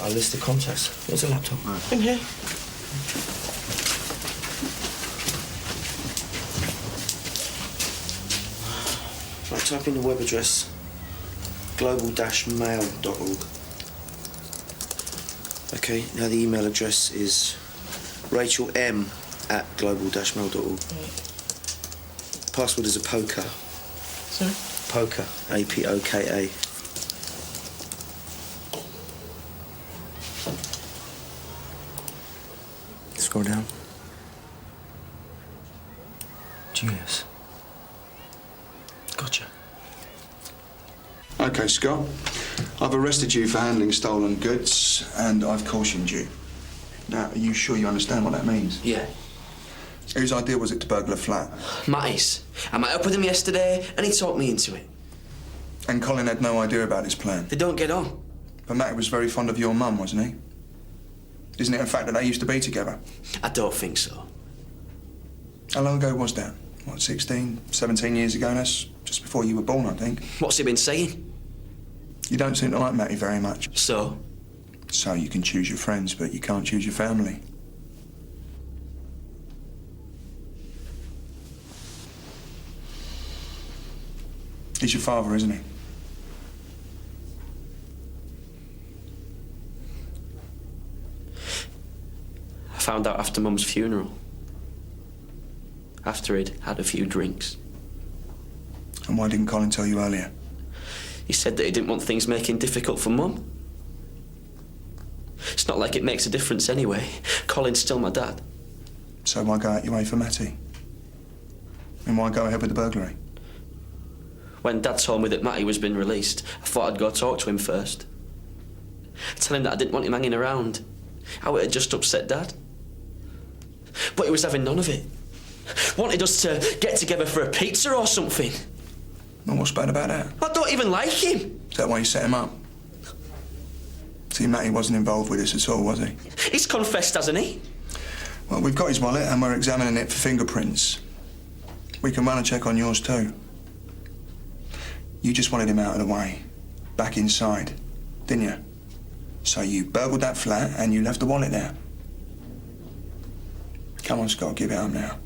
our list of contacts. Where's the laptop? Right. In here. Right, type in the web address global-mail.org. OK, now the email address is rachelm@global-mail.org. Password is a poker. Sorry? Poker. A-P-O-K-A. Scroll down. Julius. Gotcha. OK, Scott. I've arrested you for handling stolen goods, and I've cautioned you. Now, are you sure you understand what that means? Yeah. Whose idea was it to burgle a flat? Matty's. I met up with him yesterday, and he talked me into it. And Colin had no idea about his plan? They don't get on. But Matty was very fond of your mum, wasn't he? Isn't it a fact that they used to be together? I don't think so. How long ago was that? What, 16, 17 years ago? That's just before you were born, I think. What's he been saying? You don't seem to like Matty very much. So? So you can choose your friends, but you can't choose your family. He's your father, isn't he? I found out after Mum's funeral. After he'd had a few drinks. And why didn't Colin tell you earlier? He said that he didn't want things making difficult for Mum. It's not like it makes a difference anyway. Colin's still my dad. So why go out your way for Matty? And why go ahead with the burglary? When Dad told me that Matty was being released, I thought I'd go talk to him first. Tell him that I didn't want him hanging around. How it had just upset Dad. But he was having none of it. Wanted us to get together for a pizza or something. And what's bad about that? I don't even like him. Is that why you set him up? See, Matty wasn't involved with this at all, was he? He's confessed, hasn't he? Well, we've got his wallet and we're examining it for fingerprints. We can run a check on yours too. You just wanted him out of the way, back inside, didn't you? So you burgled that flat and you left the wallet there. Come on, Scott, give it up now.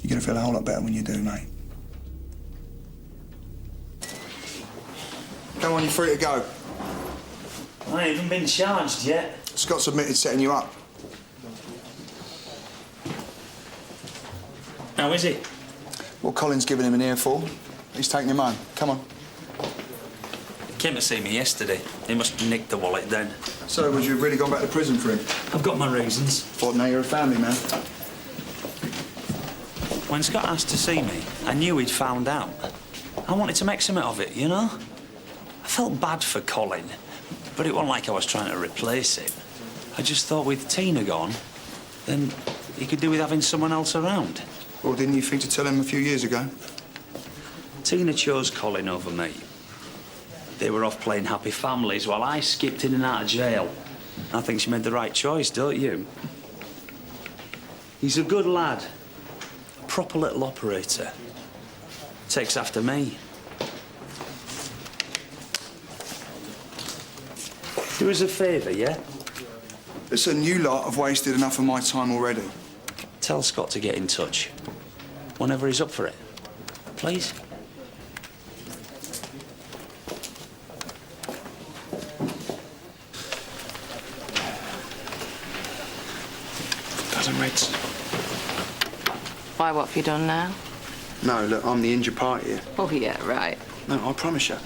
You're gonna feel a whole lot better when you do, mate. Come on, you're free to go. I ain't even been charged yet. Scott's admitted setting you up. How is he? Well, Colin's given him an earful. He's taking him home. Come on. He came to see me yesterday. He must have nicked the wallet then. So, would you have really gone back to prison for him? I've got my reasons. Thought now you're a family man. When Scott asked to see me, I knew he'd found out. I wanted to make something of it, you know? I felt bad for Colin, but it wasn't like I was trying to replace him. I just thought with Tina gone, then he could do with having someone else around. Well, didn't you think to tell him a few years ago? Tina chose Colin over me. They were off playing happy families while I skipped in and out of jail. I think she made the right choice, don't you? He's a good lad. A proper little operator. Takes after me. Do us a favour, yeah? Listen, you lot have wasted enough of my time already. Tell Scott to get in touch. Whenever he's up for it. Please? Doesn't Reds. Why, what have you done now? No, look, I'm the injured party here. Oh, yeah, right. No, I promise you.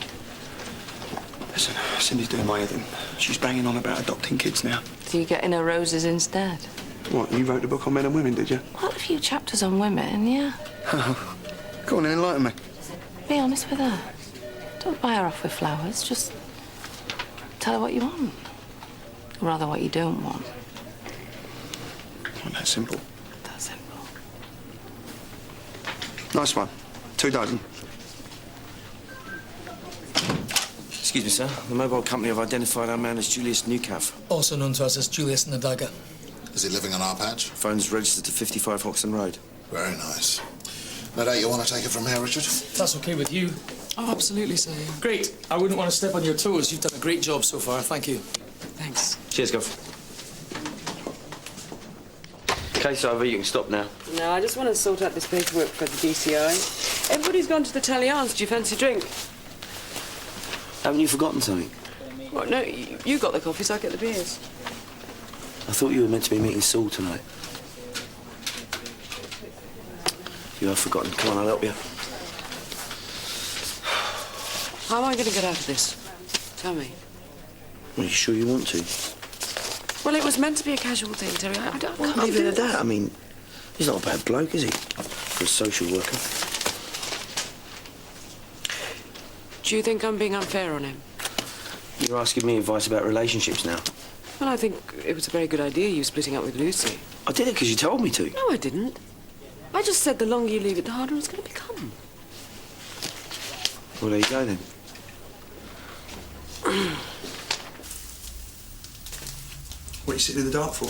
Listen, Cindy's doing my head in. She's banging on about adopting kids now. So you're getting her roses instead? What, you wrote a book on men and women, did you? Well, a few chapters on women, yeah. Go on and enlighten me. Be honest with her. Don't buy her off with flowers. Just tell her what you want. Or rather, what you don't want. Not that simple. That's simple. Nice one. 2 dozen. Excuse me, sir. The mobile company have identified our man as Julius Newcalf. Also known to us as Julius Nadaga. Is he living on our patch? Phone's registered to 55 Hoxton Road. Very nice. No doubt you want to take it from here, Richard? If that's okay with you. Oh, absolutely, sir. Great. I wouldn't want to step on your toes. You've done a great job so far. Thank you. Thanks. Cheers, Gov. Case over, you can stop now. No, I just want to sort out this paperwork for the DCI. Everybody's gone to the Tallians. Do you fancy a drink? Haven't you forgotten something? What, no, you got the coffee, so I get the beers. I thought you were meant to be meeting Saul tonight. You have forgotten. Come on, I'll help you. How am I going to get out of this? Tell me. Are you sure you want to? Well, it was meant to be a casual thing, Terry. I can't Leave do it at that. I mean, he's not a bad bloke, is he? For a social worker. Do you think I'm being unfair on him? You're asking me advice about relationships now. Well, I think it was a very good idea, you splitting up with Lucy. I did it because you told me to. No, I didn't. I just said the longer you leave it, the harder it's going to become. Well, there you go, then. What are you sitting in the dark for?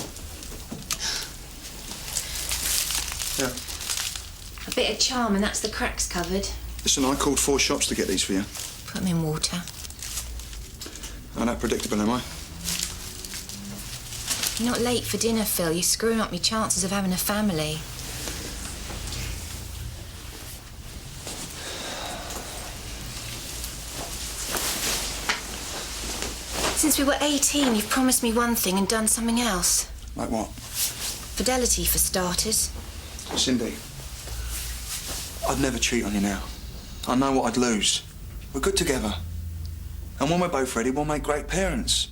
Yeah. A bit of charm and that's the cracks covered. Listen, I called 4 shops to get these for you. Put them in water. I'm that predictable, am I? You're not late for dinner, Phil. You're screwing up your chances of having a family. Since we were 18, you've promised me one thing and done something else. Like what? Fidelity, for starters. Cindy, I'd never cheat on you now. I know what I'd lose. We're good together. And when we're both ready, we'll make great parents.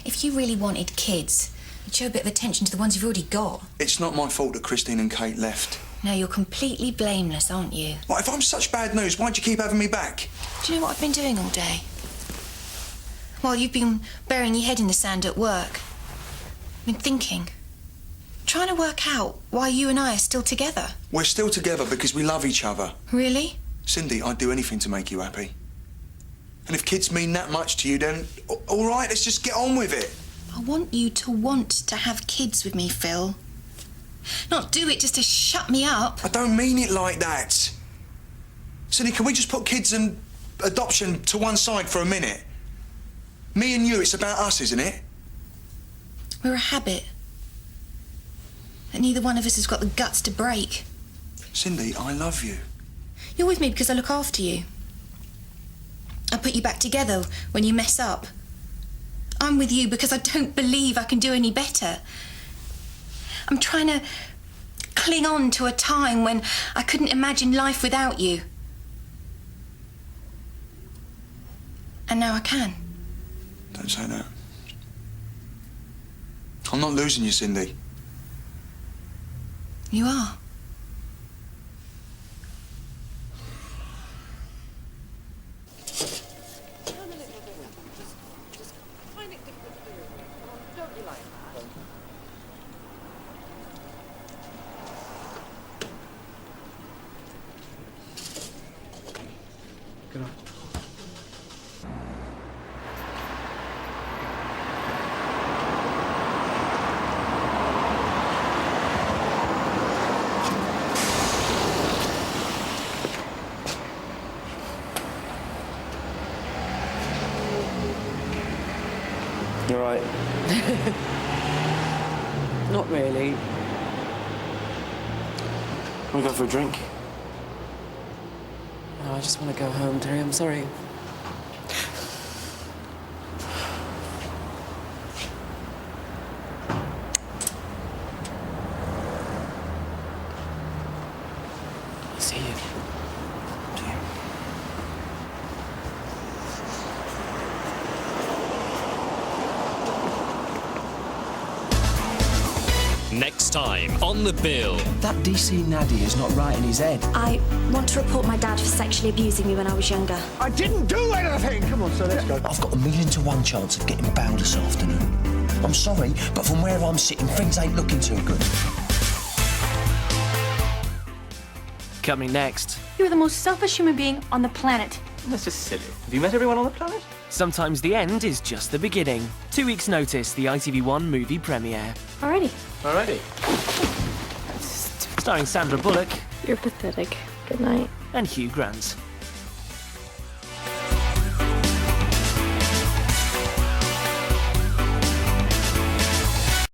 If you really wanted kids, you'd show a bit of attention to the ones you've already got. It's not my fault that Christine and Kate left. Now, you're completely blameless, aren't you? Well, if I'm such bad news, why'd you keep having me back? Do you know what I've been doing all day? While you've been burying your head in the sand at work, I've been thinking. Trying to work out why you and I are still together. We're still together because we love each other. Really? Cindy, I'd do anything to make you happy. And if kids mean that much to you, then all right, let's just get on with it. I want you to want to have kids with me, Phil. Not do it just to shut me up. I don't mean it like that. Cindy, can we just put kids and adoption to one side for a minute? Me and you, it's about us, isn't it? We're a habit that neither one of us has got the guts to break. Cindy, I love you. You're with me because I look after you. I put you back together when you mess up. I'm with you because I don't believe I can do any better. I'm trying to cling on to a time when I couldn't imagine life without you. And now I can. Don't say that. I'm not losing you, Cindy. You are. You're right. Not really. Wanna go for a drink? No, I just want to go home, Terry. I'm sorry. See you. See you. Next time on The Bill. That DC Nadia is not right in his head. I want to report my dad for sexually abusing me when I was younger. I didn't do anything! Come on, so let's go. I've got 1,000,000 to 1 chance of getting bail this afternoon. I'm sorry, but from where I'm sitting, things ain't looking too good. Coming next. You're the most selfish human being on the planet. That's just silly. Have you met everyone on the planet? Sometimes the end is just the beginning. 2 weeks' notice, the ITV1 movie premiere. Alrighty. Alrighty. Starring Sandra Bullock. You're pathetic. Good night. And Hugh Grant.